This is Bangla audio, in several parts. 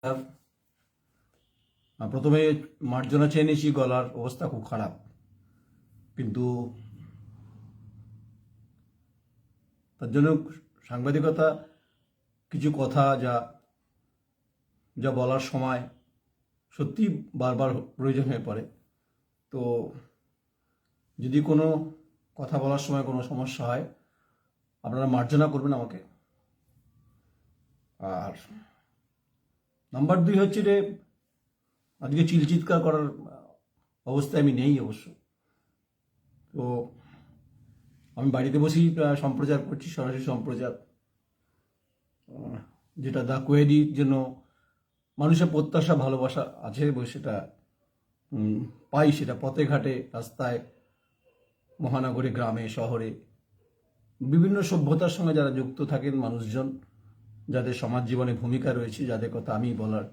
আর প্রথমে মার্জনা চেয়ে নিয়েছি, গলার অবস্থা খুব খারাপ, কিন্তু তার জন্য সাংবাদিকতা কিছু কথা যা যা বলার সময় সত্যি বারবার প্রয়োজন হয়ে পড়ে। তো যদি কোনো কথা বলার সময় কোনো সমস্যা হয়, আপনারা মার্জনা করবেন আমাকে। আর নাম্বার 2 হচ্ছে যে আজকে চিৎকার করার অবস্থায় আমি নেই অবশ্য। তো আমি বাড়িতে বসেই সম্প্রচার করছি, সরাসরি সম্প্রচার, যেটা দ্য কোয়েরির জন্য মানুষের প্রত্যাশা ভালোবাসা আছে, সেটা পাই। সেটা পথে ঘাটে, রাস্তায়, মহানগরে, গ্রামে, শহরে, বিভিন্ন সভ্যতার সঙ্গে যারা যুক্ত থাকেন মানুষজন, যাদের সমাজ জীবনে ভূমিকা রয়েছে, যাদের কথা আমি বলার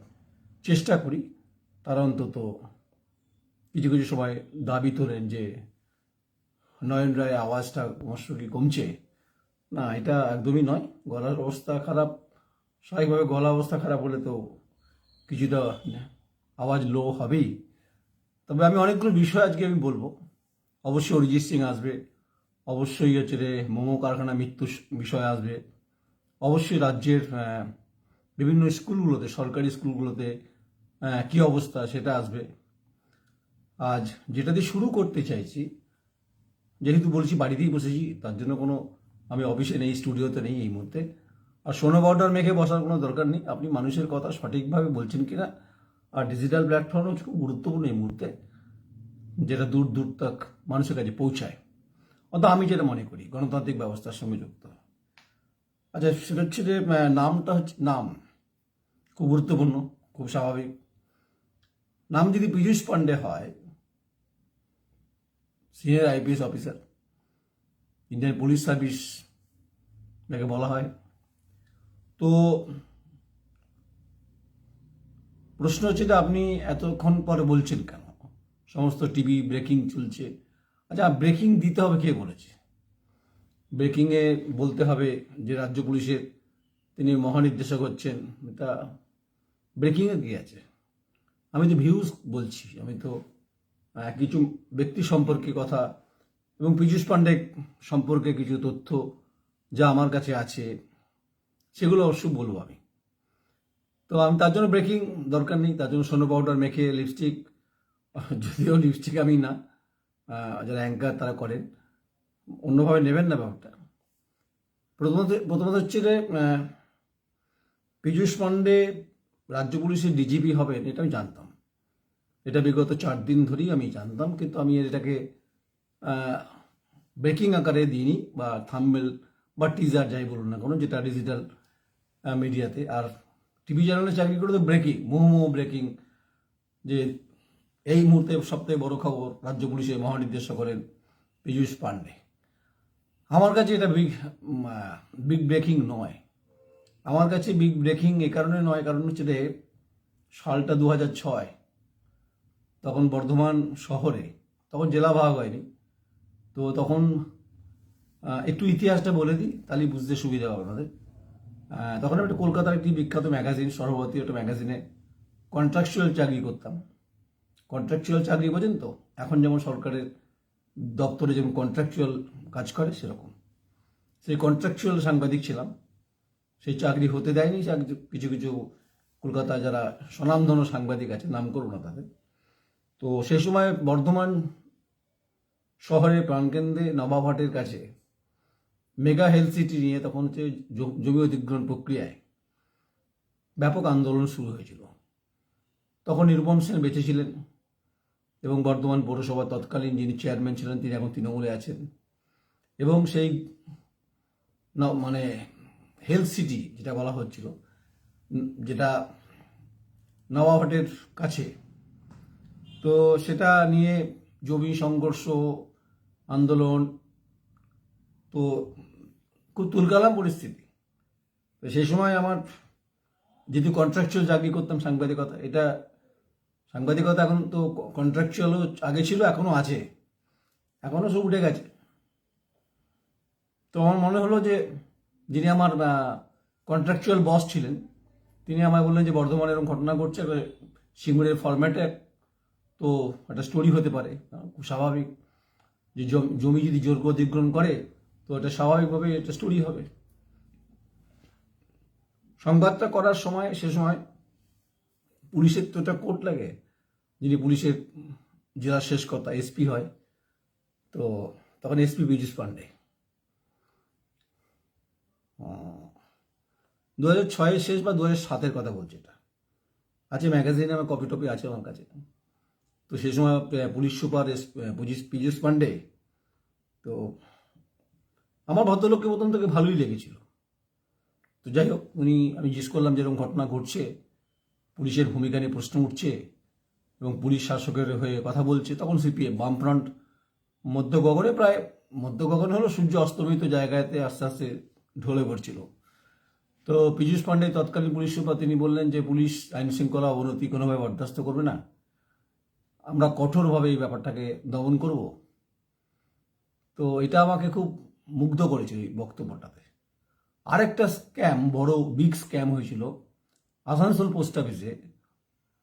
চেষ্টা করি, তারা অন্তত কিছু কিছু সময় দাবি তোলেন যে নয়ন রায়ের আওয়াজটা ক্রমশ কি কমছে। না, এটা একদমই নয়। গলার অবস্থা খারাপ, স্বাভাবিকভাবে গলা অবস্থা খারাপ হলে তো কিছুটা আওয়াজ লো হবেই। তবে আমি অনেকগুলো বিষয় আজকে আমি বলবো। অবশ্যই অরিজিৎ সিং আসবে, অবশ্যই হচ্ছে রে মোমো কারখানা মৃত্যু বিষয় আসবে, অবশ্যই রাজ্যের বিভিন্ন স্কুলগুলোতে, সরকারি স্কুলগুলোতে কী অবস্থা সেটা আসবে। আজ যেটা দিয়ে শুরু করতে চাইছি, যেহেতু বলছি বাড়িতেই বসেছি, তার জন্য কোনো আমি অফিসে নেই, স্টুডিওতে নেই এই মুহূর্তে। আর সোনো পাউডার মেখে বসার কোনো দরকার নেই। আপনি মানুষের কথা সঠিকভাবে বলছেন কিনা, আর ডিজিটাল প্ল্যাটফর্ম হচ্ছে খুব গুরুত্বপূর্ণ এই মুহূর্তে, যেটা দূর দূর তক মানুষের কাছে পৌঁছায়। অর্থাৎ আমি যেটা মনে করি গণতান্ত্রিক ব্যবস্থার সঙ্গে যুক্ত। আচ্ছা, সেটা হচ্ছে যে নামটা হচ্ছে, নাম খুব গুরুত্বপূর্ণ, খুব স্বাভাবিক। নাম যদি পীযূষ পান্ডে হয়, senior IPS officer, Indian police service যাকে বলা হয়, তো প্রশ্ন হচ্ছে যে আপনি এতক্ষণ পরে বলছেন কেন? সমস্ত টিভি ব্রেকিং চলছে। আচ্ছা, ব্রেকিং দিতে হবে কে বলেছে? ব্রেকিংয়ে বলতে হবে যে রাজ্য পুলিশের তিনি মহানির্দেশক হচ্ছেন, এটা ব্রেকিংয়ে কি আছে? আমি তো ভিউজ বলছি, আমি তো কিছু ব্যক্তি সম্পর্কে কথা এবং পীযূষ পান্ডে সম্পর্কে কিছু তথ্য যা আমার কাছে আছে সেগুলো অবশ্য বলবো আমি। তো আমি তার জন্য ব্রেকিং দরকার নেই, তার জন্য সোনো পাউডার মেখে লিপস্টিক, যদিও লিপস্টিক আমি না, যারা অ্যাঙ্কার তারা করেন, অন্যভাবে নেবেন না ব্যাপারটা। প্রথমত হচ্ছে যে পীযূষ পান্ডে রাজ্য পুলিশের ডিজিপি হবেন, এটা আমি জানতাম। এটা বিগত 4 দিন ধরেই আমি জানতাম, কিন্তু আমি এটাকে ব্রেকিং আকারে দিইনি, বা থাম্বনেল বা টিজার যাই বলুন না কোনো, যেটা ডিজিটাল মিডিয়াতে। আর টিভি চ্যানেলে চাকরি করে তো ব্রেকিং, মুহুর্মুহু ব্রেকিং, যে এই মুহূর্তে সবথেকে বড় খবর, রাজ্য পুলিশের মহানির্দেশক করেন পীযূষ পান্ডে। আমার কাছে এটা বিগ ব্রেকিং নয়। আমার কাছে বিগ ব্রেকিং এ কারণে নয়, কারণ হচ্ছে যে সালটা 2006, তখন বর্ধমান শহরে, তখন জেলা ভাগ হয়নি, তো তখন একটু ইতিহাসটা বলে দিই, তাহলেই বুঝতে সুবিধা হবে আপনাদের। তখন আমি একটা কলকাতার একটি বিখ্যাত ম্যাগাজিন, সর্বভারতী একটা ম্যাগাজিনে কন্ট্রাকচুয়াল চাকরি করতাম। কন্ট্রাকচুয়াল চাকরি বোঝেন তো? এখন যেমন সরকারের দপ্তরে যেমন কন্ট্রাকচুয়াল কাজ করে, সেরকম সেই কন্ট্রাকচুয়াল সাংবাদিক ছিলাম। সেই চাকরি হতে দেয়নি কিছু কিছু কলকাতায় যারা স্বনামধন্য সাংবাদিক আছে, নাম করব না তাদের। তো সেই সময় বর্ধমান শহরে প্রাণকেন্দ্রে নবাবহাটের কাছে মেগা হেলথ সিটি নিয়ে তখন হচ্ছে জমি অধিগ্রহণ প্রক্রিয়ায় ব্যাপক আন্দোলন শুরু হয়েছিল। তখন নিরুপম সেন বেঁচে ছিলেন, এবং বর্ধমান পৌরসভা তৎকালীন যিনি চেয়ারম্যান ছিলেন তিনি এখন তৃণমূলে আছেন। এবং সেই মানে হেলথ সিটি যেটা বলা হচ্ছিল, যেটা নবাবহাটের কাছে, তো সেটা নিয়ে জমি সংঘর্ষ, আন্দোলন, তো খুব তুলকালাম পরিস্থিতি। তো সেই সময় আমার যেহেতু কন্ট্রাকচুয়াল চাকরি করতাম, সাংবাদিকতা, এটা সাংবাদিকতা এখন তো কন্ট্রাকচুয়ালও আগে ছিল, এখনও আছে, এখনও সব উঠে গেছে। তো আমার মনে হলো যে যিনি আমার কন্ট্রাকচুয়াল বস ছিলেন, তিনি আমায় বললেন যে বর্ধমানে এরকম ঘটনা ঘটছে, সিঙ্গুরের ফরম্যাটে তো একটা স্টোরি হতে পারে, খুব স্বাভাবিক যে জমি যদি জোর করে অধিগ্রহণ করে তো এটা স্বাভাবিকভাবে এটা স্টোরি হবে। সংবাদটা করার সময় সে সময় পুলিশের তো একটা কোর্ট লাগে, যিনি পুলিশের জেলার শেষ কথা এসপি হয়, তো তখন এসপি পীযূষ পান্ডে। 2006-এর শেষ বা 2007-এর কথা বলছি, এটা আছে ম্যাগাজিনে, আমার কপি টপি আছে আমার কাছে। তো সেই সময় পুলিশ সুপার পীযূষ পান্ডে, তো আমার ভদ্রলোককে প্রথম থেকে ভালোই লেগেছিল। তো যাই হোক, আমি জিজ্ঞেস করলাম যে এরকম ঘটনা ঘটছে, পুলিশের ভূমিকা নিয়ে প্রশ্ন উঠছে এবং পুলিশ শাসকের হয়ে কথা বলছে, তখন সিপিএম বামফ্রন্ট মধ্য গগনে, প্রায় মধ্য গগন হলো সূর্য অস্তমিত জায়গাতে আস্তে আস্তে ঢলে পড়ছিল। তো পীযূষ পান্ডে তৎকালীন পুলিশ সুপার, তিনি বললেন যে পুলিশ আইন শৃঙ্খলা অবনতি কোনোভাবে বরদাস্ত করবে না, আমরা কঠোরভাবে এই ব্যাপারটাকে দমন করব। তো এটা আমাকে খুব মুগ্ধ করেছে এই বক্তব্যটাতে। আরেকটা স্ক্যাম, বড় বিগ স্ক্যাম হয়েছিল আসানসোল পোস্ট অফিসে,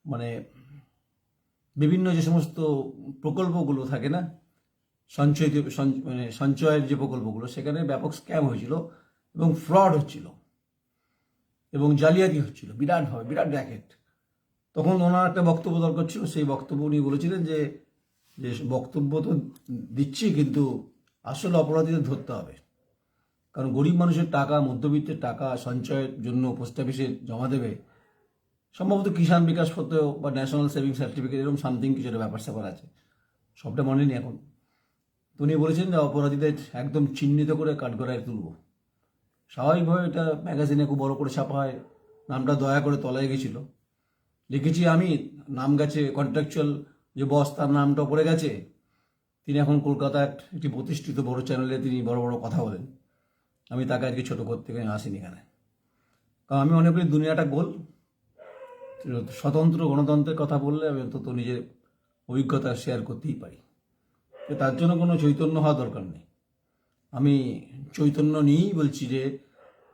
মানে বিভিন্ন যে সমস্ত প্রকল্পগুলো থাকে না, সঞ্চয়ের যে প্রকল্পগুলো, সেখানে ব্যাপক স্ক্যাম হয়েছিল এবং ফ্রড হচ্ছিল এবং জালিয়াতি হচ্ছিল বিরাটভাবে, বিরাট র্যাকেট। তখন ওনার একটা বক্তব্য দরকার ছিল, সেই বক্তব্য উনি বলেছিলেন যে বক্তব্য তো দিচ্ছি, কিন্তু আসলে অপরাধীদের ধরতে হবে, কারণ গরিব মানুষের টাকা, মধ্যবিত্তের টাকা সঞ্চয়ের জন্য পোস্ট অফিসে জমা দেবে, সম্ভবত কিষাণ বিকাশ পত্র বা ন্যাশনাল সেভিং সার্টিফিকেট, এরকম সামথিং কিছু একটা ব্যাপার স্যাপার আছে, সবটা মনে নেই এখন। তো উনি বলেছেন যে অপরাধীদের একদম চিহ্নিত করে কাঠগড়ায় তুলব। স্বাভাবিকভাবে এটা ম্যাগাজিনে খুব বড় করে ছাপা হয়, নামটা দয়া করে তলায় গেছিল, লিখেছি আমি, নাম গেছে কন্ট্রাকচুয়াল যে বস, তার নামটা পড়ে গেছে। তিনি এখন কলকাতায় একটি প্রতিষ্ঠিত বড় চ্যানেলে তিনি বড় বড় কথা বলেন, আমি তাকে আজকে ছোটো করতে আসিনি এখানে, কারণ আমি মনে করি দুনিয়াটা গোল, স্বতন্ত্র গণতন্ত্রের কথা বললে আমি অন্তত নিজের অভিজ্ঞতা শেয়ার করতেই পারি। তার জন্য কোনো চৈতন্য হওয়া দরকার নেই। আমি চৈতন্য নিয়েই বলছি যে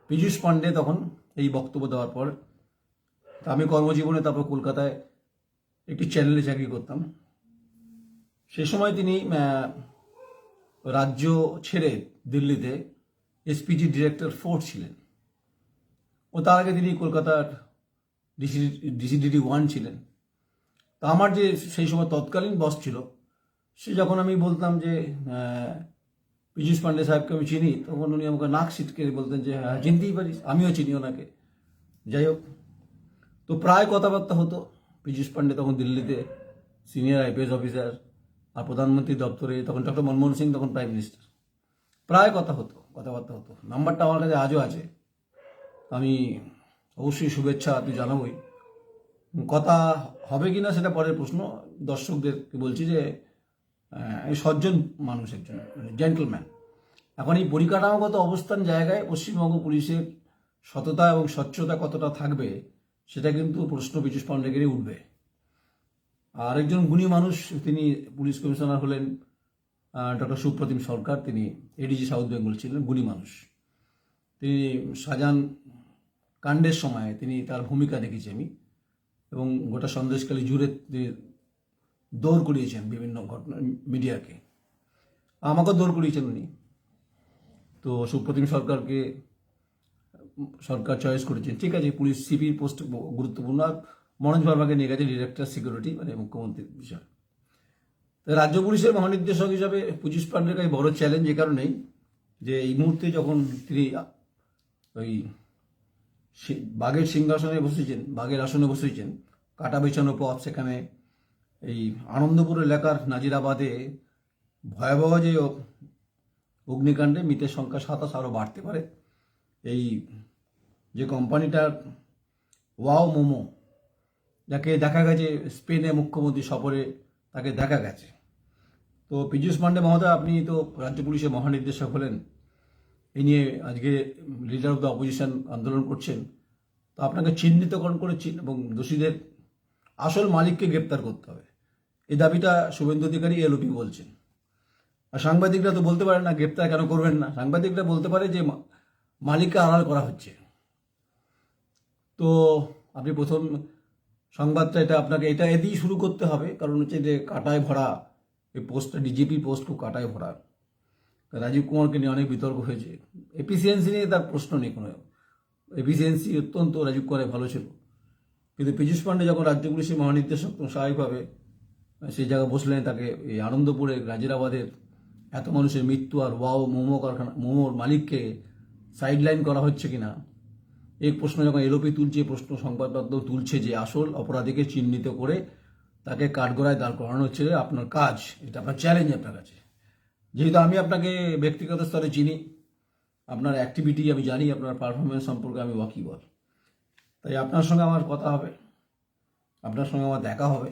পীযূষ পান্ডে তখন এই বক্তব্য দেওয়ার পর, আমি কর্মজীবনে তারপর কলকাতায় একটি চ্যানেলে চাকরি করতাম, সে সময় তিনি রাজ্য ছেড়ে দিল্লিতে এসপিজি ডিরেক্টর 4 ছিলেন, ও তার আগে তিনি কলকাতার ডিসিডিডি 1 ছিলেন। তা আমার যে সেই সময় তৎকালীন বস ছিল, সে যখন আমি বলতাম যে পীযূষ পান্ডে সাহেবকে আমি চিনি, তখন উনি আমাকে নাক সিটকে বলতেন যে হ্যাঁ চিনতেই পারিস, আমিও চিনি ওনাকে। যাই হোক, তো প্রায় কথাবার্তা হতো। পীযূষ পান্ডে তখন দিল্লিতে সিনিয়র আইপিএস অফিসার, আর প্রধানমন্ত্রী দপ্তরে তখন ডক্টর মনমোহন সিং তখন প্রাইম মিনিস্টার, প্রায় কথাবার্তা হতো। নাম্বারটা আমার কাছে আজও আছে, আমি অবশ্যই শুভেচ্ছা তুই জানাবই। কথা হবে কি না সেটা পরের প্রশ্ন। দর্শকদেরকে বলছি যে এই সজ্জন মানুষ, একজন জেন্টলম্যান। এখন এই পরিকাঠামোগত অবস্থান জায়গায় পশ্চিমবঙ্গ পুলিশের সততা এবং স্বচ্ছতা কতটা থাকবে, সেটা কিন্তু প্রশ্ন পীযূষ পান্ডেকেরই উঠবে। আর একজন গুণী মানুষ, তিনি পুলিশ কমিশনার হলেন ডক্টর সুপ্রতিম সরকার, তিনি এডিজি সাউথ বেঙ্গল ছিলেন, গুণী মানুষ। তিনি শাহজাহান কাণ্ডের সময় তিনি তার ভূমিকা দেখেছি আমি, এবং গোটা সন্দেশখালী জুড়ে দৌড় করিয়েছেন বিভিন্ন ঘটনা মিডিয়াকে, আমাকেও দৌড় করিয়েছেন উনি। তো সুপ্রতিম সরকারকে সরকার চয়েস করেছেন, ঠিক আছে, পুলিশ সিপির পোস্ট গুরুত্বপূর্ণ। আর মনোজ ভার্মাকে নিয়ে গেছে ডিরেক্টর সিকিউরিটি, মানে মুখ্যমন্ত্রীর বিষয়। রাজ্য পুলিশের মহানির্দেশক হিসাবে পীযূষ পান্ডের কাছে বড় চ্যালেঞ্জ এ কারণেই যে এই মুহূর্তে যখন তিনি ওই বাঘের সিংহাসনে বসেছেন, বাঘের আসনে বসেছেন, কাটা বেছানো পথ, সেখানে এই আনন্দপুর এলাকার নাজিরাবাদে ভয়াবহ যে অগ্নিকাণ্ডে মৃতের সংখ্যা 27 আরও বাড়তে পারে। এই যে কোম্পানিটার ওয়াও মোমো, যাকে দেখা গেছে স্পেনে মুখ্যমন্ত্রী সফরে তাকে দেখা গেছে। তো পীযূষ পান্ডে মহোদয়, আপনি তো রাজ্য পুলিশের মহানির্দেশক হলেন, এই নিয়ে আজকে লিডার অফ দ্য অপোজিশন আন্দোলন করছেন, তো আপনাকে চিহ্নিতকরণ করে এবং দোষীদের আসল মালিককে গ্রেপ্তার করতে হবে, এই দাবিটা শুভেন্দু অধিকারী এলওপি বলছেন। আর সাংবাদিকরা তো বলতে পারে না গ্রেপ্তার কেন করবেন না, সাংবাদিকরা বলতে পারে যে মালিককে আড়াল করা হচ্ছে। তো আপনি প্রথম সংবাদটা এটা আপনাকে এটা এদিকেই শুরু করতে হবে, কারণ হচ্ছে যে কাটায় ভরা এই পোস্টটা, ডিজিপি পোস্ট খুব কাটায় ভরা। রাজীব কুমারকে নিয়ে অনেক বিতর্ক হয়েছে, এফিসিয়েন্সি নিয়ে তার প্রশ্ন নেই কোনো, এফিসিয়েন্সি অত্যন্ত রাজীব কুমারের ভালো ছিল, কিন্তু পীযূষ পান্ডে যখন রাজ্য পুলিশের মহানির্দেশক স্বাভাবিকভাবে সেই জায়গায় বসলেন, তাকে এই আনন্দপুরে গাজিরাবাদের এত মানুষের মৃত্যু আর ওয়াও মোমো কারখানা মোমোর মালিককে সাইডলাইন করা হচ্ছে কিনা এই প্রশ্ন যখন এলওপি তুলছে, প্রশ্ন সংবাদপত্র তুলছে যে আসল অপরাধীকে চিহ্নিত করে তাকে কাঠগড়ায় দাঁড় করানো হচ্ছে আপনার কাজ, এটা আপনার চ্যালেঞ্জ আপনার কাছে। যেহেতু আমি আপনাকে ব্যক্তিগত স্তরে চিনি, আপনার অ্যাক্টিভিটি আমি জানি, আপনার পারফরমেন্স সম্পর্কে আমি ওয়াকিবল, তাই আপনার সঙ্গে আমার কথা হবে, আপনার সঙ্গে আমার দেখা হবে।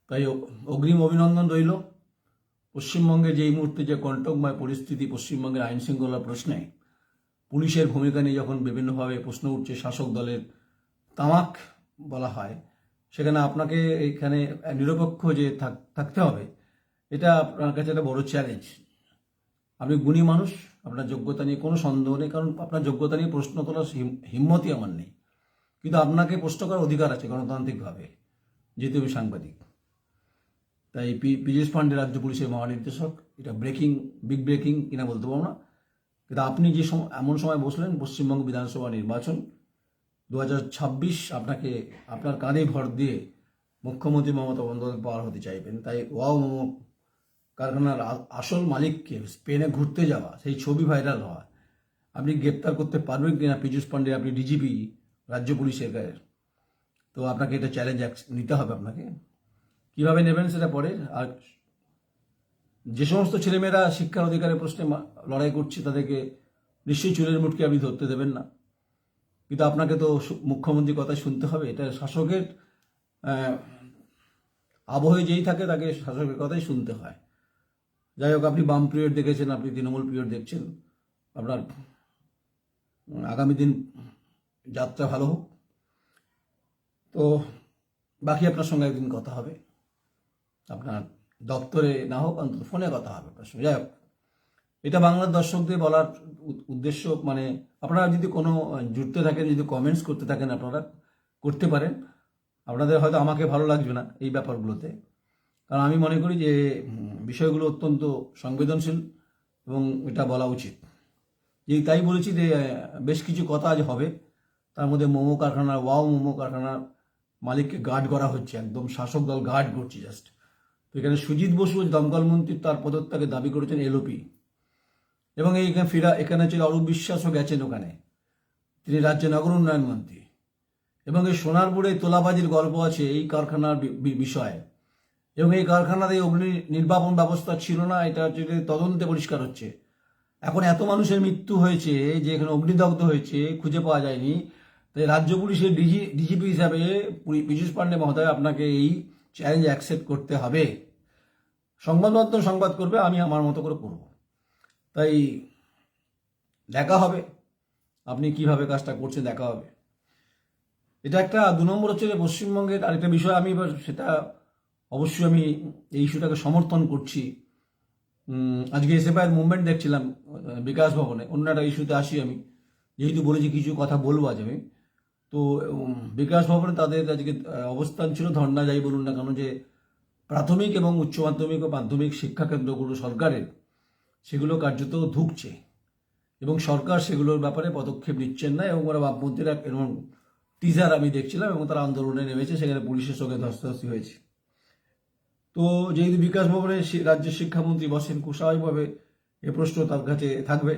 তাই অগ্রিম অভিনন্দন রইল। পশ্চিমবঙ্গে যেই মুহূর্তে যে কণ্টকময় পরিস্থিতি, পশ্চিমবঙ্গের আইন শৃঙ্খলা প্রশ্নে পুলিশের ভূমিকা নিয়ে যখন বিভিন্নভাবে প্রশ্ন উঠছে, শাসক দলের তামাক বলা হয়, সেখানে আপনাকে এখানে নিরপেক্ষ যে থাকতে হবে, এটা আপনার কাছে একটা বড় চ্যালেঞ্জ। আপনি গুণী মানুষ, আপনার যোগ্যতা নিয়ে কোনো সন্দেহ নেই, কারণ আপনার যোগ্যতা নিয়ে প্রশ্ন তোলার হিম্মতই আমার নেই, কিন্তু আপনাকে প্রশ্ন করার অধিকার আছে গণতান্ত্রিকভাবে, যেহেতু আমি সাংবাদিক। তাই পীযূষ পান্ডে রাজ্য পুলিশের মহানির্দেশক, এটা বিগ ব্রেকিং কিনা বলতে পারবো না, কিন্তু আপনি যে এমন সময় বসলেন, পশ্চিমবঙ্গ বিধানসভা নির্বাচন 2026 আপনাকে আপনার কাঁধে ভর দিয়ে মুখ্যমন্ত্রী মমতা বন্দ্যোপাধ্যায় পার হতে চাইবেন। তাই ওয়াও মোমো কারখানার আসল মালিককে স্পেনে ঘুরতে যাওয়া, সেই ছবি ভাইরাল হওয়া, আপনি গ্রেপ্তার করতে পারবেন কিনা পীযূষ পান্ডে, আপনি ডিজিপি রাজ্য পুলিশের গায়ে, তো আপনাকে এটা চ্যালেঞ্জ নিতে হবে। আপনাকে কীভাবে নেবেন সেটা পরে। আর যে সমস্ত ছেলেমেয়েরা শিক্ষার অধিকারের প্রশ্নে লড়াই করছে, তাদেরকে নিশ্চয়ই চুলের মুঠকে আপনি ধরতে দেবেন না, কিন্তু আপনাকে তো মুখ্যমন্ত্রীর কথা শুনতে হবে। এটা শাসকের আবহে যেই থাকে তাকে শাসকের কথাই শুনতে হয়। যাই হোক, আপনি বাম পিরিয়ড দেখেছেন, আপনি তৃণমূল পিরিয়ড দেখছেন, আপনার আগামী দিন যাত্রা ভালো হোক। তো বাকি আপনার সঙ্গে একদিন কথা হবে, আপনার দপ্তরে না হোক অন্তত ফোনে কথা হবে আপনার সঙ্গে। যাই হোক, এটা বাংলার দর্শকদের বলার উদ্দেশ্য, মানে আপনারা যদি কোনো জুড়তে থাকেন, যদি কমেন্টস করতে থাকেন, আপনারা করতে পারেন। আপনাদের হয়তো আমাকে ভালো লাগবে না এই ব্যাপারগুলোতে, কারণ আমি মনে করি যে বিষয়গুলো অত্যন্ত সংবেদনশীল এবং এটা বলা উচিত। যে তাই বলেছি যে বেশ কিছু কথা আজ হবে, তার মধ্যে মোমো কারখানার ওয়াও মোমো কারখানার মালিককে গার্ড করা হচ্ছে, একদম শাসক দল গার্ড করছে জাস্ট। তো এখানে সুজিত বসু দমকল মন্ত্রী তার পদত্যাগে দাবি করেছেন এলওপি, এবং এখানে ছিল অরূপ বিশ্বাসও গেছেন ওখানে, তিনি রাজ্যের নগর উন্নয়ন মন্ত্রী। এবং এই সোনারপুরে তোলাবাজির গল্প আছে এই কারখানার বিষয়ে, এবং এই কারখানাতে অগ্নি নির্বাপন ব্যবস্থা ছিল না, এটা হচ্ছে তদন্তে পরিষ্কার হচ্ছে। এখন এত মানুষের মৃত্যু হয়েছে যে এখানে অগ্নিদগ্ধ হয়েছে, খুঁজে পাওয়া যায়নি। তাই রাজ্য পুলিশের ডিজিপি হিসাবে পীযূষ পান্ডে মহোদয়, আপনাকে এই চ্যালেঞ্জ অ্যাকসেপ্ট করতে হবে। সংবাদপত্র সংবাদ করবে, আমি আমার মতো করে করব। তাই দেখা হবে আপনি কিভাবে কাজটা করছেন, দেখা হবে। এটা একটা 2 নম্বর হচ্ছে পশ্চিমবঙ্গের আরেকটা বিষয়, আমি এবার সেটা অবশ্যই আমি এই ইস্যুটাকে সমর্থন করছি। আজকে এসএফআইয়ের মুভমেন্ট দেখছিলাম বিকাশ ভবনে, অন্য একটা ইস্যুতে আসি আমি, যেহেতু বলেছি কিছু কথা বলবো আজ আমি। তো বিকাশ ভবনে তাদের আজকে অবস্থান ছিল, ধর্ণা যাই বলুন না কেন, যে প্রাথমিক এবং উচ্চ মাধ্যমিক ও মাধ্যমিক শিক্ষা কেন্দ্রগুলো সরকারের, সেগুলো কার্যত ধুঁকছে, এবং সরকার সেগুলোর ব্যাপারে পদক্ষেপ নিচ্ছেন না, এবং ওরা বামপন্থীরা এরকম টিজার আমি দেখছিলাম, এবং তারা আন্দোলনে নেমেছে, সেখানে পুলিশের সঙ্গে ধস্তাধস্তি হয়েছে। তো যেহেতু বিকাশ ভবনে রাজ্যের শিক্ষামন্ত্রী বসেন, খুব স্বাভাবিকভাবে এ প্রশ্ন তার কাছে থাকবে,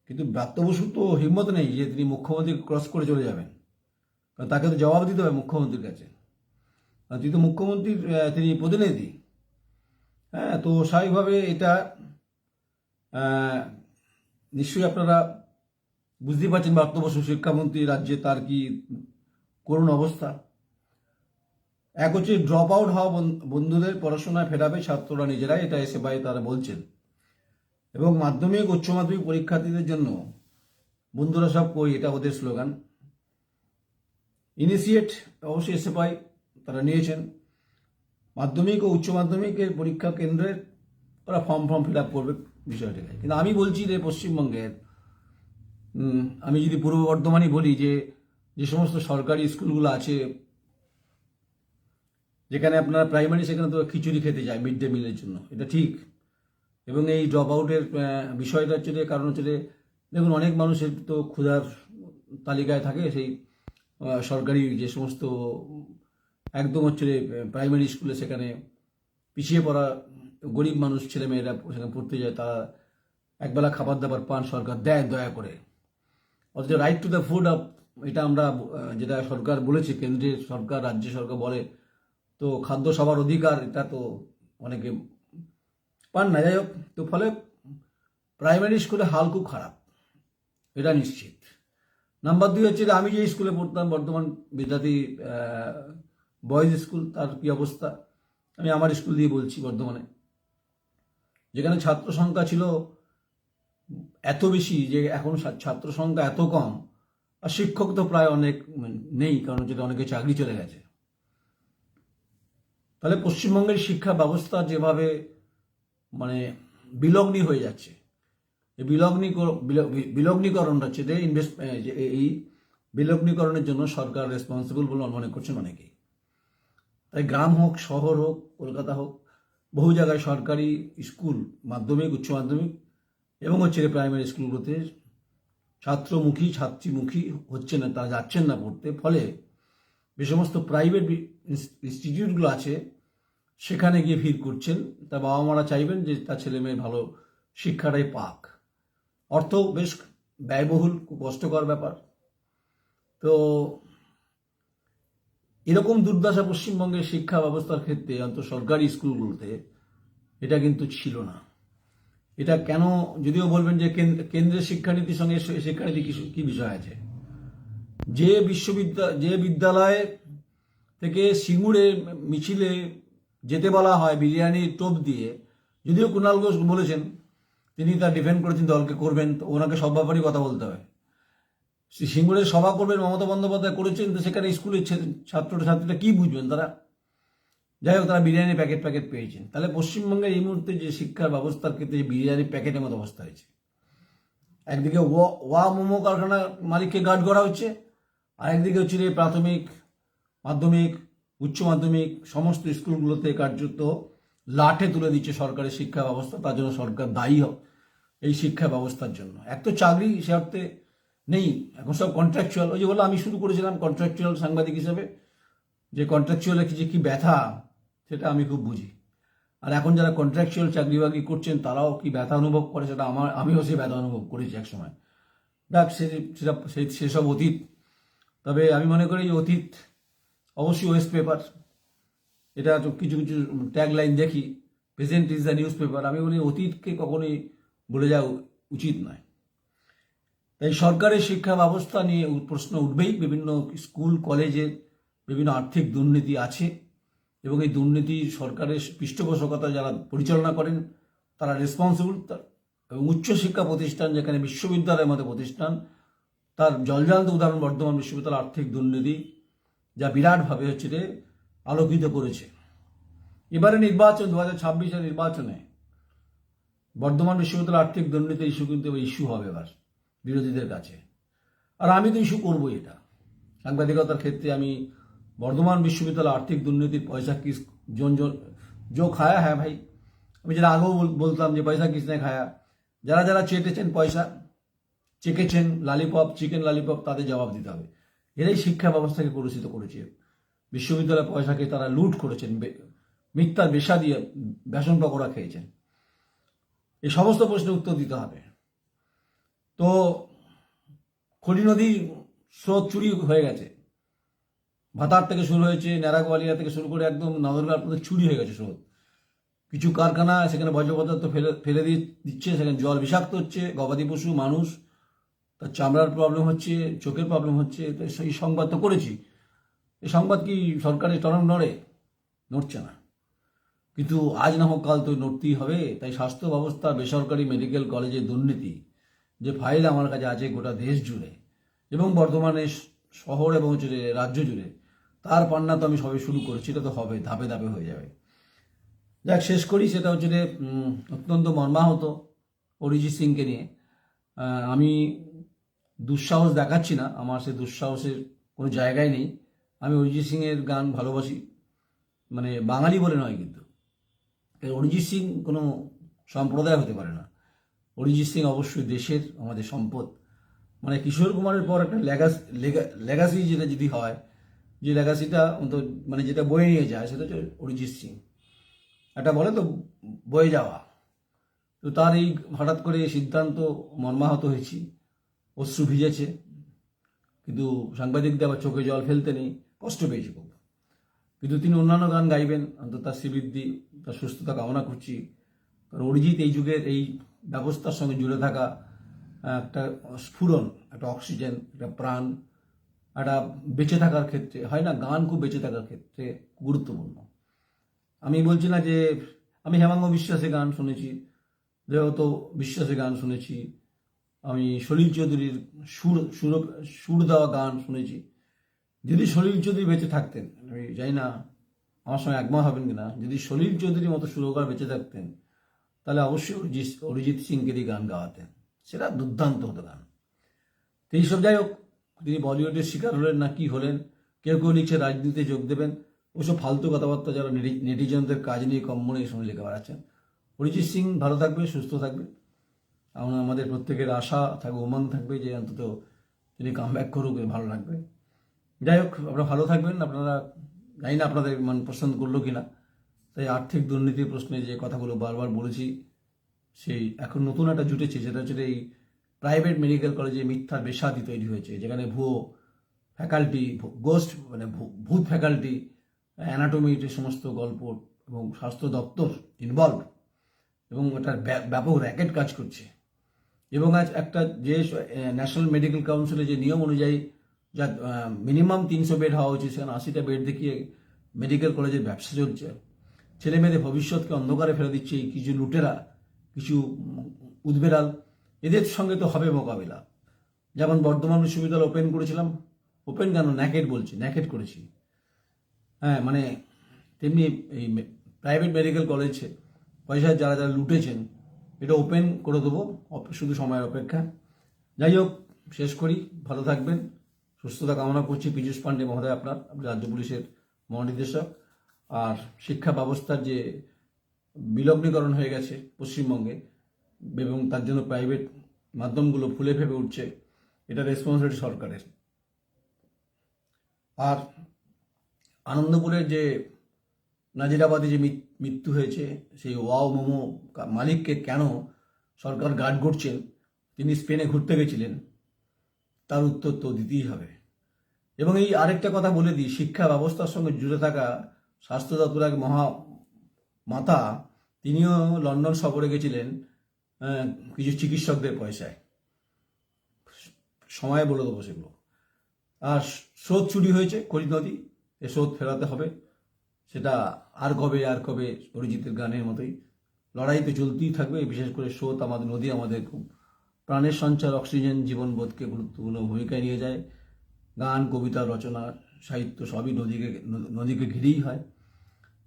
কিন্তু ব্রাত্য বসুর তো হিম্মত নেই যে তিনি মুখ্যমন্ত্রী ক্রস করে চলে যাবেন, কারণ তাকে তো জবাব দিতে হবে মুখ্যমন্ত্রীর কাছে, কারণ তিনি তো মুখ্যমন্ত্রীর তিনি প্রতিনিধি। হ্যাঁ, তো স্বাভাবিকভাবে এটা নিশ্চয়ই আপনারা বুঝতেই পারছেন ব্রাত্য বসু শিক্ষামন্ত্রী রাজ্যে তার কি করুণ অবস্থা। এক হচ্ছে ড্রপ আউট হওয়া বন্ধুদের পড়াশোনায় ফেরাবে ছাত্ররা নিজেরাই, এটা এসএফআই তারা বলছেন, এবং মাধ্যমিক উচ্চ মাধ্যমিক পরীক্ষার্থীদের জন্য বন্ধুরা সব কই, এটা ওদের স্লোগান। ইনিশিয়েট অবশ্যই এসএফআই তারা নিয়েছেন, মাধ্যমিক ও উচ্চ মাধ্যমিকের পরীক্ষা কেন্দ্রের ওরা ফর্ম ফিল আপ করবে বিষয়টাকে। কিন্তু আমি বলছি যে পশ্চিমবঙ্গের, আমি যদি পূর্ব বর্ধমানই বলি, যে যে সমস্ত সরকারি স্কুলগুলো আছে, যেখানে আপনারা প্রাইমারি, সেখানে তো খিচুড়ি খেতে যায় মিড ডে মিলের জন্য, এটা ঠিক। এবং এই ড্রপ আউটের বিষয়টা হচ্ছে যে, কারণ হচ্ছে যে, দেখুন অনেক মানুষের তো ক্ষুধার তালিকায় থাকে সেই সরকারি যে সমস্ত একদম হচ্ছে প্রাইমারি স্কুলে, সেখানে পিছিয়ে পড়া গরিব মানুষ ছেলেমেয়েরা সেখানে পড়তে যায়, তারা একবেলা খাবার দাবার পান, সরকার দেয় দয়া করে। অথচ রাইট টু দ্য ফুড এটা আমরা যেটা সরকার বলেছে, কেন্দ্রের সরকার রাজ্য সরকার বলে, তো খাদ্য সবার অধিকার, এটা তো অনেকে পান না। যাই হোক, তো ফলে প্রাইমারি স্কুলে হাল খুব খারাপ, এটা নিশ্চিত। নাম্বার 2 হচ্ছে যে, আমি যে স্কুলে পড়তাম বর্ধমান বিদ্যার্থী বয়েজ স্কুল, তার কি অবস্থা আমি আমার স্কুল দিয়ে বলছি, বর্ধমানে, যেখানে ছাত্র সংখ্যা ছিল এত বেশি যে এখন ছাত্র সংখ্যা এত কম, আর শিক্ষক তো প্রায় অনেক নেই, কারণ যেটা অনেকে চাকরি চলে গেছে। তাহলে পশ্চিমবঙ্গের শিক্ষা ব্যবস্থা যেভাবে মানে বিলগ্নি হয়ে যাচ্ছে, এই বিলগ্নীকরণ হচ্ছে যে এই বিলগ্নীকরণের জন্য সরকার রেসপন্সিবল বলে মনে করছেন অনেকেই। তাই গ্রাম হোক, শহর হোক, কলকাতা হোক, বহু জায়গায় সরকারি স্কুল, মাধ্যমিক, উচ্চ মাধ্যমিক এবং হচ্ছে প্রাইমারি স্কুলগুলোতে ছাত্রমুখী, ছাত্রীমুখী হচ্ছে না, তারা যাচ্ছেন না পড়তে। ফলে যে সমস্ত প্রাইভেট ইনস্টিটিউটগুলো আছে সেখানে গিয়ে ভিড় করছেন, তা বাবা মারা চাইবেন যে তার ছেলে মেয়ে ভালো শিক্ষাটাই পাক। অর্থ বেশ ব্যয়বহুল, খুব কষ্টকর ব্যাপার। তো এরকম দুর্দশা পশ্চিমবঙ্গের শিক্ষা ব্যবস্থার ক্ষেত্রে, অন্তত সরকারি স্কুলগুলোতে, এটা কিন্তু ছিল না। এটা কেন, যদিও বলবেন যে কেন্দ্রের শিক্ষানীতির সঙ্গে শিক্ষানীতি কি বিষয় আছে। যে বিদ্যালয় থেকে সিঙ্গুরে মিছিলে যেতে বলা হয় বিরিয়ানির টোপ দিয়ে, যদিও কুণাল ঘোষ বলেছেন তিনি তা ডিফেন্ড করেছেন, দলকে করবেন, তো ওনাকে সব ব্যাপারেই কথা বলতে হয়। সিঙ্গুরে সভা করবেন মমতা বন্দ্যোপাধ্যায় করেছেন, তো সেখানে স্কুলের ছাত্রছাত্রীরা কি বুঝবেন তারা? যাই হোক, তারা বিরিয়ানি প্যাকেট পেয়েছেন। তাহলে পশ্চিমবঙ্গের এই মুহূর্তে যে শিক্ষা ব্যবস্থার ক্ষেত্রে যে বিরিয়ানি প্যাকেটের মতো অবস্থা হয়েছে, একদিকে ওয়া মোমো কারখানা মালিককে গার্ড করা হচ্ছে, আর একদিকে হচ্ছে প্রাথমিক, মাধ্যমিক, উচ্চ মাধ্যমিক সমস্ত স্কুলগুলোতে কার্যত লাঠে তুলে দিচ্ছে সরকারের শিক্ষা ব্যবস্থা। তার জন্য সরকার দায়ী হোক এই শিক্ষা ব্যবস্থার জন্য। এক তো চাকরি সে অর্থে নেই, এখন সব কন্ট্রাকচুয়াল। ওই যে বললাম, আমি শুরু করেছিলাম কন্ট্রাকচুয়াল সাংবাদিক হিসেবে, যে কন্ট্রাকচুয়ালের কি ব্যথা সেটা আমি খুব বুঝি। আর এখন যারা কন্ট্রাকচুয়াল চাকরি বাকরি করছেন তারাও কি ব্যথা অনুভব করে, সেটা আমিও সেই ব্যথা অনুভব করেছি এক সময়। দেখ, সেসব অতীত। তবে আমি মনে করি অতীত অবশ্যই ওয়েস্ট পেপার, এটা তো কিছু কিছু ট্যাগ লাইন দেখি, present is the news paper. আমি বলি অতীতকে কখনোই ভুলে যাওয়া উচিত নয়। তাই সরকারের শিক্ষা ব্যবস্থা নিয়ে প্রশ্ন উঠবেই। বিভিন্ন স্কুল কলেজে বিভিন্ন আর্থিক দুর্নীতি আছে, এবং এই দুর্নীতি সরকারের পৃষ্ঠপোষকতা যারা পরিচালনা করেন তারা রেসপন্সিবল। এবং উচ্চশিক্ষা প্রতিষ্ঠান, যেখানে বিশ্ববিদ্যালয়ের মতো প্রতিষ্ঠান, তার জলজান্ত উদাহরণ বর্ধমান বিশ্ববিদ্যালয়ের আর্থিক দুর্নীতি, যা বিরাটভাবে হচ্ছে আলোকিত করেছে। এবারে নির্বাচন, 2026-এর নির্বাচনে বর্ধমান বিশ্ববিদ্যালয়ের আর্থিক দুর্নীতির ইস্যু কিন্তু ইস্যু হবে এবার বিরোধীদের কাছে। আর আমি তো ইস্যু করবো এটা। সাংবাদিকতার ক্ষেত্রে আমি বর্ধমান বিশ্ববিদ্যালয় আর্থিক দুর্নীতির পয়সা কিস जो খায়া হ্যাঁ ভাই, আমি যেটা আগেও বলতাম যে পয়সা কিসনে খায়া, যারা যারা চেটেছেন পয়সা, চেকেছেন লালিপপ, চিকেন লালিপপ, তাদের জবাব দিতে হবে। এরাই শিক্ষা ব্যবস্থাকে কলুষিত করেছে। বিশ্ববিদ্যালয়ের পয়সাকে তারা লুট করেছেন, মিথ্যার বেশা দিয়ে বেসন পকোড়া খেয়েছেন। এই সমস্ত প্রশ্নের উত্তর দিতে হবে। তো খলি নদী স্রোত চুরি হয়ে গেছে, ভাতার থেকে শুরু হয়েছে, ন্যাড়াগোয়ালিয়া থেকে শুরু করে একদম নাদরগাঁও পর্যন্ত চুরি হয়ে গেছে স্রোত। কিছু কারখানা সেখানে বর্জ্য পদার্থ ফেলে দিচ্ছে, সেখানে জল বিষাক্ত হচ্ছে, গবাদি পশু, মানুষ, তার চামড়ার প্রবলেম হচ্ছে, চোখের প্রবলেম হচ্ছে। তো সেই সংবাদ তো করেছি। এই সংবাদ কি সরকারের টনক নড়ে? নড়ছে না। কিন্তু আজ না হোক কাল তো নড়তেই হবে। তাই স্বাস্থ্য ব্যবস্থা, বেসরকারি মেডিকেল কলেজে দুর্নীতি, যে ফাইল আমার কাছে আছে গোটা দেশ জুড়ে এবং বর্ধমানে শহর এবং রাজ্য জুড়ে, তার পান্না তো আমি সবে শুরু করেছি। এটা তো হবে, ধাপে ধাপে হয়ে যাবে। যাক, শেষ করি। সেটা হচ্ছে অত্যন্ত মর্মাহত অরিজিৎ সিংকে নিয়ে। আমি দুঃসাহস দেখাচ্ছি না, আমার সে দুঃসাহসের কোনো জায়গায় নেই। আমি অরিজিৎ সিংয়ের গান ভালোবাসি, মানে বাঙালি বলে নয়, কিন্তু অরিজিৎ সিং কোনো সম্প্রদায় হতে পারে না। অরিজিৎ সিং অবশ্যই দেশের, আমাদের সম্পদ। মানে কিশোর কুমারের পর একটা লেগাসি যেটা যদি হয়, যে লেগাসিটা মানে যেটা বয়ে নিয়ে যায়, সেটা হচ্ছে অরিজিৎ সিং। একটা বলে তো বয়ে যাওয়া। তো তার এই হঠাৎ করে সিদ্ধান্ত, মর্মাহত হয়েছি, অশ্রু ভিজেছে, কিন্তু সাংবাদিকদের আবার চোখে জল ফেলতে নেই, কষ্ট পেয়েছি খুব। কিন্তু তিনি অন্যান্য গান গাইবেন, অন্তত তার শ্রীবৃদ্ধি, তার সুস্থতা কামনা করছি। কারণ অরিজিৎ এই যুগের এই ব্যবস্থার সঙ্গে জুড়ে থাকা একটা স্ফুরণ, একটা অক্সিজেন, একটা প্রাণ, একটা বেঁচে থাকার ক্ষেত্রে হয় না, গান খুব বেঁচে থাকার ক্ষেত্রে গুরুত্বপূর্ণ। আমি বলছি না যে আমি হেমাঙ্গ বিশ্বাসের গান শুনেছি, যেহেতু বিশ্বাসের গান শুনেছি, আমি সলিল চৌধুরীর সুর দেওয়া গান শুনেছি। যদি সলিল চৌধুরী বেঁচে থাকতেন, আমি জানি না আমার সঙ্গে একমত হবেন কিনা, যদি সলিল চৌধুরীর মতো সুরকার বেঁচে থাকতেন, তাহলে অবশ্যই অরিজিৎ সিংকেরই গান গাওয়াতেন, সেটা দুর্দান্ত হতো গান। তো এইসব যাই হোক, তিনি বলিউডের শিকার হলেন না কি হলেন, কেউ কেউ লিখছে রাজনীতিতে যোগ দেবেন, ওসব ফালতু কথাবার্তা যারা নেটিজনদের কাজ নিয়ে কম মনে এই সময় লিখে বেড়াচ্ছেন। অরিজিৎ সিং ভালো থাকবে, সুস্থ থাকবে, আমাদের প্রত্যেকের আশা থাকবে, উমঙ্গ থাকবে যে অন্তত তিনি কামব্যাক করুক, ভালো লাগবে। যাই হোক, আপনারা ভালো থাকবেন। আপনারা জানি না আপনাদের মন পছন্দ করলো কিনা, তাই আর্থিক দুর্নীতির প্রশ্নে যে কথাগুলো বারবার বলেছি, সেই এখন নতুন একটা জুটেছে, যেটা হচ্ছে এই প্রাইভেট মেডিকেল কলেজে মিথ্যা বেসাদি তৈরি হয়েছে, যেখানে ভুয়ো ফ্যাকাল্টি, গোস্ট মানে ভূত ফ্যাকাল্টি, অ্যানাটমির সমস্ত গল্প এবং স্বাস্থ্য দপ্তর ইনভলভ, এবং এটার ব্যাপক র্যাকেট কাজ করছে। এবং আজ একটা যে ন্যাশনাল মেডিকেল কাউন্সিলের যে নিয়ম অনুযায়ী যা মিনিমাম 300 বেড হওয়া উচিত, সেখানে 80টা বেড দেখিয়ে মেডিকেল কলেজের ব্যবসা চলছে। ছেলে মেয়েদের ভবিষ্যৎকে অন্ধকারে ফেলে দিচ্ছে এই কিছু লুটেরা, কিছু উদ্বেড়াল। এদের সঙ্গে তো হবে মোকাবিলা। যেমন বর্ধমান বিশ্ববিদ্যালয় ওপেন করেছিলাম, ওপেন কেন, ন্যাকেট বলছি, ন্যাকেট করেছি। হ্যাঁ, মানে তেমনি এই প্রাইভেট মেডিকেল কলেজে পয়সা যারা যারা লুটেছেন, এটা ওপেন করে দেবো, শুধু সময়ের অপেক্ষা। যাই হোক, শেষ করি, ভালো থাকবেন, সুস্থতা কামনা করছি। পীযূষ পাণ্ডে মহোদয়, আপনার রাজ্য পুলিশের মহানির্দেশক। আর শিক্ষা ব্যবস্থার যে বিলগ্নীকরণ হয়ে গেছে পশ্চিমবঙ্গে, এবং তার জন্য প্রাইভেট মাধ্যমগুলো ফুলে ফেপে উঠছে, এটা রেসপন্সিবিলিটি সরকারের। আর আনন্দপুরের যে নাজিরাবাদে যে মৃত্যু হয়েছে, সেই ওয়াও মোমো মালিককে কেন সরকার গার্ড করছেন, তিনি স্পেনে ঘুরতে গেছিলেন, তার উত্তর তো দিতেই হবে। এবং এই আরেকটা কথা বলে দিই, শিক্ষা ব্যবস্থার সঙ্গে জুড়ে থাকা স্বাস্থ্য দপ্তরের এক মাতা, তিনিও লন্ডন সফরে গেছিলেন কিছু চিকিৎসকদের পয়সায়। সময় বলে দেবো সেগুলো। আর স্রোত চুরি হয়েছে খরিদ নদী, এ স্রোত ফেরাতে হবে। সেটা আর কবে অরিজিতের গানের মতোই লড়াই তো চলতেই থাকবে। বিশেষ করে স্রোত, আমাদের নদী, আমাদের খুব প্রাণের সঞ্চার, অক্সিজেন, জীবনবোধকে গুরুত্বপূর্ণ ভূমিকায় নিয়ে যায়। গান, কবিতা, রচনা, সাহিত্য সবই নদীকে ঘিরেই হয়।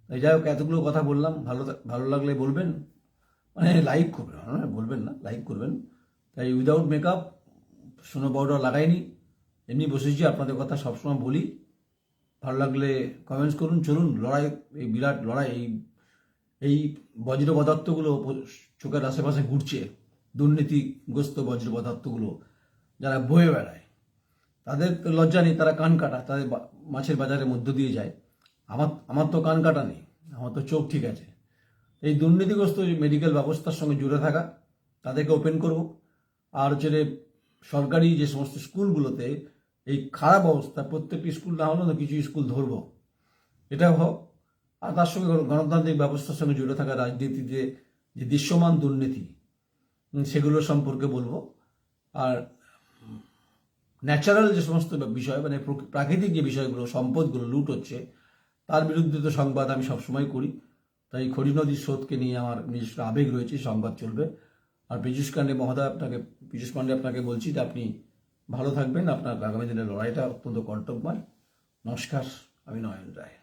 তাই যাই হোক, এতগুলো কথা বললাম, ভালো লাগলে বলবেন, মানে লাইক করবেন, বলবেন না, লাইক করবেন। তাই উইদাউট মেকআপ, সোনো পাউডার লাগাইনি, এমনি বসেছি, আপনাদের কথা সবসময় বলি। ভালো লাগলে কমেন্টস করুন। চলুন লড়াই, এই বিরাট লড়াই, এই বজ্র পদার্থগুলো চোখের আশেপাশে ঘুরছে, দুর্নীতিগ্রস্ত বজ্র পদার্থগুলো যারা বয়ে বেড়ায়, তাদের লজ্জা নেই, তারা কান কাটা, তাদের মাছের বাজারের মধ্য দিয়ে যায়। আমার তো কান কাটা নেই, আমার তো চোখ ঠিক আছে। এই দুর্নীতিগ্রস্ত মেডিকেল ব্যবস্থার সঙ্গে জুড়ে থাকা, তাদেরকে ওপেন করব। আর হচ্ছে সরকারি যে সমস্ত স্কুলগুলোতে এই খারাপ অবস্থা, প্রত্যেকটি স্কুল না হলেও কিছু স্কুল ধরব, এটা হোক। আর তার সঙ্গে গণতান্ত্রিক ব্যবস্থার সঙ্গে জুড়ে থাকা রাজনীতিতে যে দৃশ্যমান দুর্নীতি, সেগুলো সম্পর্কে বলবো। আর ন্যাচারাল যে সমস্ত বিষয়, মানে প্রাকৃতিক যে বিষয়গুলো, সম্পদগুলো লুট হচ্ছে, তার বিরুদ্ধে তো সংবাদ আমি সবসময় করি। তাই খড়ি নদীর স্রোতকে নিয়ে আমার নিজস্ব আবেগ রয়েছে, সংবাদ চলবে। আর পীযূষ পাণ্ডে আপনাকে বলছি যে আপনি ভালো থাকবেন, আপনার আগামী দিনের লড়াইটা অত্যন্ত কর্তব্যময়। নমস্কার, আমি নয়ন রায়।